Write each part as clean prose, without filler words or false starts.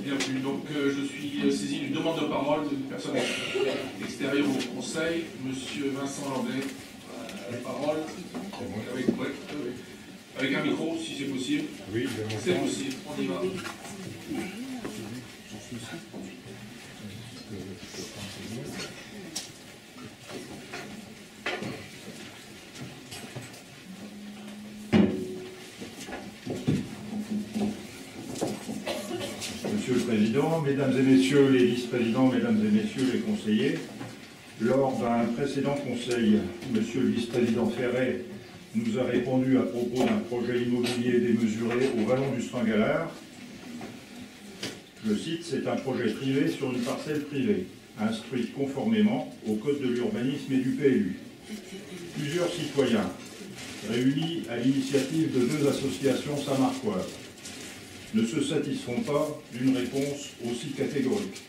Bienvenue. Donc, je suis saisi d'une demande de parole d'une personne extérieure au Conseil, Monsieur Vincent Landais. La parole, avec un micro, si c'est possible. Oui, c'est possible, on y va. Monsieur le Président, Mesdames et Messieurs les vice-présidents, Mesdames et Messieurs les conseillers, lors d'un précédent conseil, Monsieur le vice-président Ferret nous a répondu à propos d'un projet immobilier démesuré au Vallon du Stringalard. Je cite, c'est un projet privé sur une parcelle privée, instruite conformément au Code de l'urbanisme et du PLU. Plusieurs citoyens, réunis à l'initiative de 2 associations samarquoises, ne se satisfont pas d'une réponse aussi catégorique,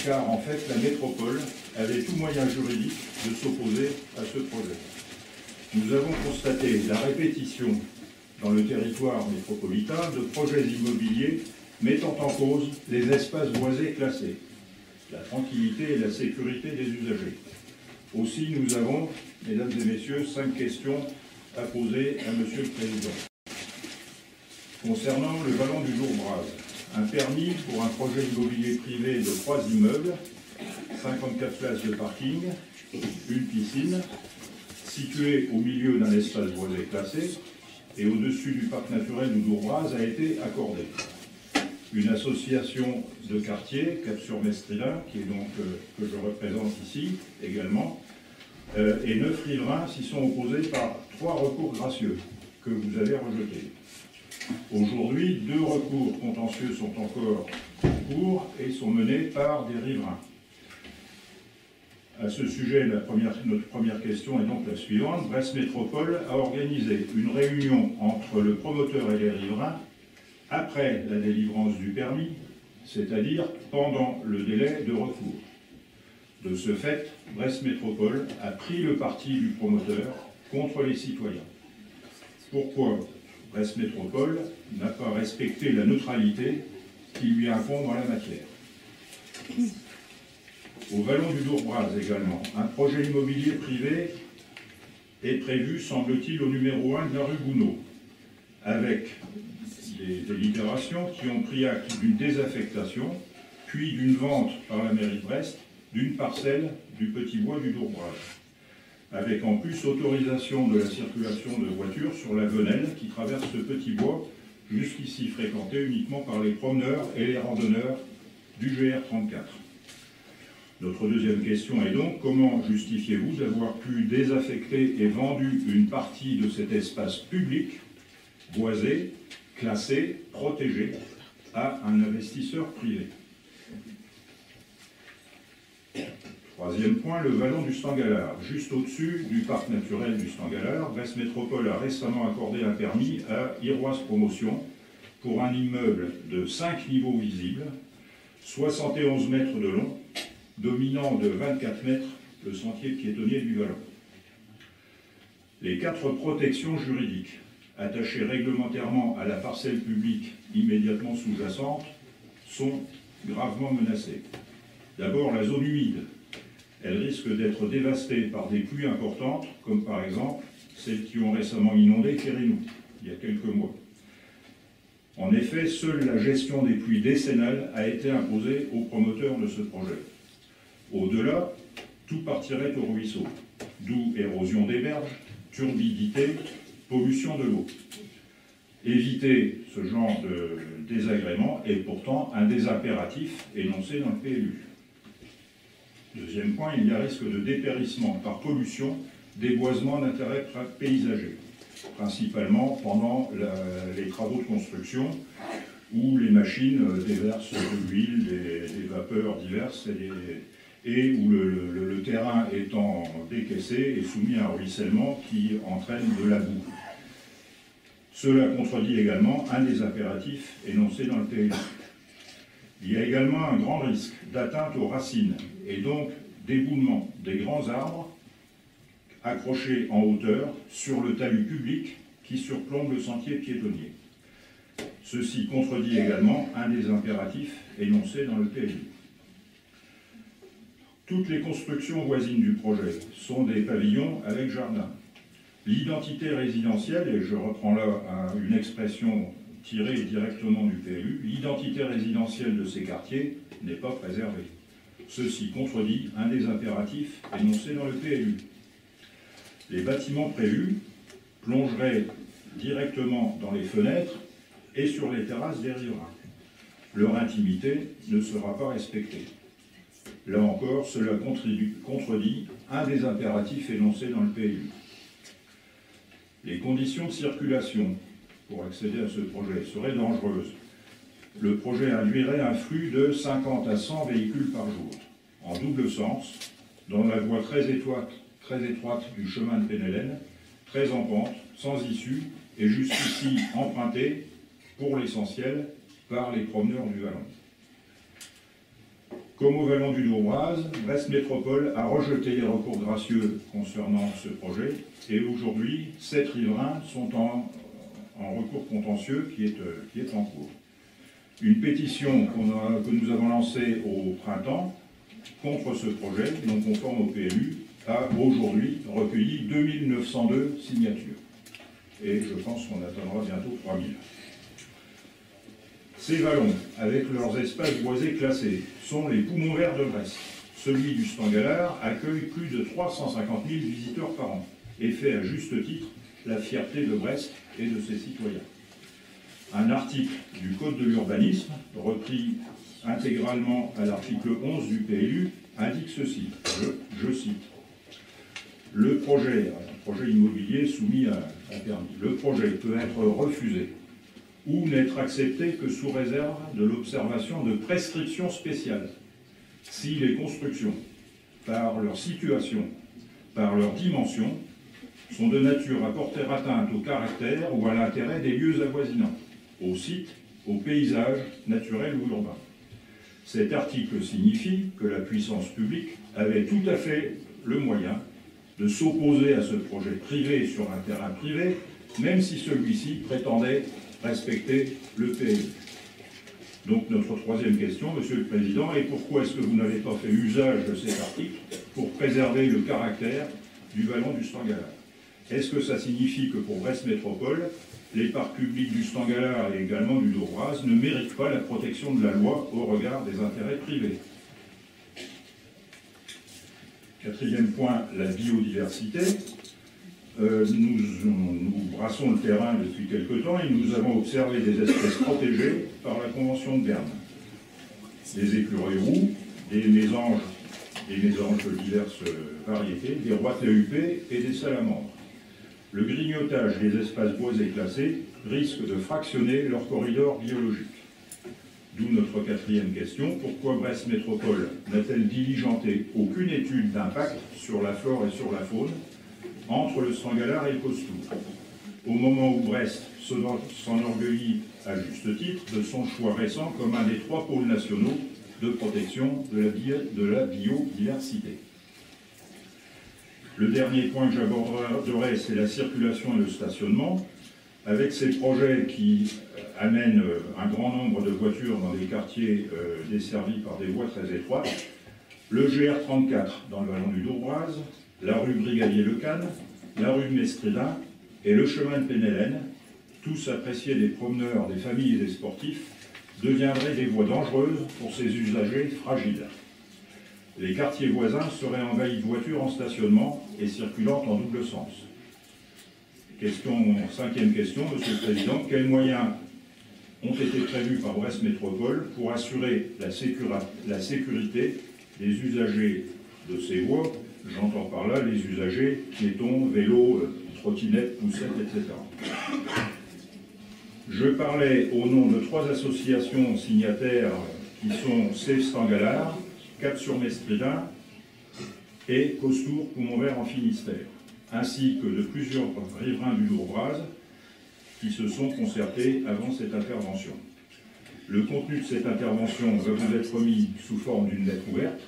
car en fait la métropole avait tout moyen juridique de s'opposer à ce projet. Nous avons constaté la répétition dans le territoire métropolitain de projets immobiliers mettant en cause les espaces boisés classés, la tranquillité et la sécurité des usagers. Aussi, nous avons, Mesdames et Messieurs, 5 questions à poser à Monsieur le Président. Concernant le Vallon du Jourbraz, un permis pour un projet immobilier privé de 3 immeubles, 54 places de parking, une piscine, situé au milieu d'un espace boisé classé et au-dessus du parc naturel du Jourbraz a été accordé. Une association de quartier, Cap-sur-Mestrilla, qui est donc que je représente ici également, et 9 riverains s'y sont opposés par 3 recours gracieux que vous avez rejetés. Aujourd'hui, 2 recours contentieux sont encore en cours et sont menés par des riverains. À ce sujet, notre première question est donc la suivante. Brest Métropole a organisé une réunion entre le promoteur et les riverains après la délivrance du permis, c'est-à-dire pendant le délai de recours. De ce fait, Brest Métropole a pris le parti du promoteur contre les citoyens. Pourquoi Brest Métropole n'a pas respecté la neutralité qui lui incombe en la matière? Au Vallon du Jourbraz également, un projet immobilier privé est prévu, semble-t-il, au numéro 1 de la rue Gounod, avec des délibérations qui ont pris acte d'une désaffectation, puis d'une vente par la mairie de Brest d'une parcelle du petit bois du Jourbraz, avec en plus autorisation de la circulation de voitures sur la venelle qui traverse ce petit bois, jusqu'ici fréquenté uniquement par les promeneurs et les randonneurs du GR34. Notre deuxième question est donc, comment justifiez-vous d'avoir pu désaffecter et vendu une partie de cet espace public, boisé, classé, protégé, à un investisseur privé? Troisième point, le Vallon du Stringalard. Juste au-dessus du parc naturel du Stringalard, Brest Métropole a récemment accordé un permis à Iroise Promotion pour un immeuble de 5 niveaux visibles, 71 mètres de long, dominant de 24 mètres le sentier piétonnier du Vallon. Les 4 protections juridiques attachées réglementairement à la parcelle publique immédiatement sous-jacente sont gravement menacées. D'abord, la zone humide. Elle risque d'être dévastée par des pluies importantes, comme par exemple celles qui ont récemment inondé Kérinou, il y a quelques mois. En effet, seule la gestion des pluies décennales a été imposée aux promoteurs de ce projet. Au-delà, tout partirait au ruisseau, d'où érosion des berges, turbidité, pollution de l'eau. Éviter ce genre de désagrément est pourtant un des impératifs énoncés dans le PLU. Deuxième point, il y a risque de dépérissement par pollution des boisements d'intérêt paysager, principalement pendant les travaux de construction où les machines déversent de l'huile, des vapeurs diverses et où le terrain étant décaissé est soumis à un ruissellement qui entraîne de la boue. Cela contredit également un des impératifs énoncés dans le PLU. Il y a également un grand risque d'atteinte aux racines et donc d'éboulement des grands arbres accrochés en hauteur sur le talus public qui surplombe le sentier piétonnier. Ceci contredit également un des impératifs énoncés dans le PLU. Toutes les constructions voisines du projet sont des pavillons avec jardin. L'identité résidentielle, et je reprends là une expression tirée directement du PLU, l'identité résidentielle de ces quartiers n'est pas préservée. Ceci contredit un des impératifs énoncés dans le PLU. Les bâtiments prévus plongeraient directement dans les fenêtres et sur les terrasses des riverains. Leur intimité ne sera pas respectée. Là encore, cela contredit un des impératifs énoncés dans le PLU. Les conditions de circulation pour accéder à ce projet seraient dangereuses. Le projet induirait un flux de 50 à 100 véhicules par jour, en double sens, dans la voie très étroite du chemin de Pénélène, très en pente, sans issue, et jusqu'ici empruntée, pour l'essentiel, par les promeneurs du Vallon. Comme au Vallon du Dourboise, Brest Métropole a rejeté les recours gracieux concernant ce projet, et aujourd'hui, 7 riverains sont en recours contentieux qui est en cours. Une pétition que nous avons lancée au printemps contre ce projet, non conforme au PLU, a aujourd'hui recueilli 2902 signatures. Et je pense qu'on atteindra bientôt 3000. Ces vallons, avec leurs espaces boisés classés, sont les poumons verts de Brest. Celui du Stangalard accueille plus de 350 000 visiteurs par an et fait à juste titre la fierté de Brest et de ses citoyens. Un article du Code de l'urbanisme, repris intégralement à l'article 11 du PLU, indique ceci, je cite, le projet immobilier soumis à permis, le projet peut être refusé ou n'être accepté que sous réserve de l'observation de prescriptions spéciales, si les constructions, par leur situation, par leur dimension, sont de nature à porter atteinte au caractère ou à l'intérêt des lieux avoisinants, au site, au paysage naturel ou urbain. Cet article signifie que la puissance publique avait tout à fait le moyen de s'opposer à ce projet privé sur un terrain privé, même si celui-ci prétendait respecter le PLU. Donc notre troisième question, Monsieur le Président, est pourquoi est-ce que vous n'avez pas fait usage de cet article pour préserver le caractère du Vallon du Stangalard? Est-ce que ça signifie que pour Brest Métropole, les parcs publics du Stangalard et également du Dourboise ne méritent pas la protection de la loi au regard des intérêts privés? Quatrième point, la biodiversité. Nous brassons le terrain depuis quelque temps et nous avons observé des espèces protégées par la Convention de Berne. Des écureuils roux, des mésanges de diverses variétés, des roitelets huppés et des salamandres. Le grignotage des espaces boisés classés risque de fractionner leur corridor biologique. D'où notre quatrième question, pourquoi Brest Métropole n'a-t-elle diligenté aucune étude d'impact sur la flore et sur la faune entre le Stangalard et le Costour, au moment où Brest s'enorgueillit à juste titre de son choix récent comme un des 3 pôles nationaux de protection de la biodiversité. Le dernier point que j'aborderai, c'est la circulation et le stationnement. Avec ces projets qui amènent un grand nombre de voitures dans des quartiers desservis par des voies très étroites, le GR34 dans le Vallon du Dourboise, la rue Brigadier-Lecane, la rue Mestrédin et le chemin de Pénélène, tous appréciés des promeneurs, des familles et des sportifs, deviendraient des voies dangereuses pour ces usagers fragiles. Les quartiers voisins seraient envahis de voitures en stationnement et circulant en double sens. Cinquième question, Monsieur le Président, quels moyens ont été prévus par Brest Métropole pour assurer la sécurité des usagers de ces voies? J'entends par là les usagers piétons, vélos, trottinettes, poussettes, etc. Je parlais au nom de 3 associations signataires qui sont Save Stangalard, Cap-sur-Mestrédin et Costour Poumon Vert en Finistère, ainsi que de plusieurs riverains du Dourboise qui se sont concertés avant cette intervention. Le contenu de cette intervention va vous être remis sous forme d'une lettre ouverte.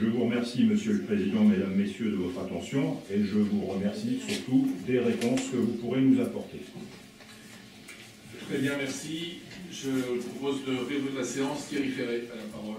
Je vous remercie, Monsieur le Président, Mesdames, Messieurs, de votre attention et je vous remercie surtout des réponses que vous pourrez nous apporter. Très bien, merci. Je propose de réouvrir la séance. Thierry Ferré a la parole.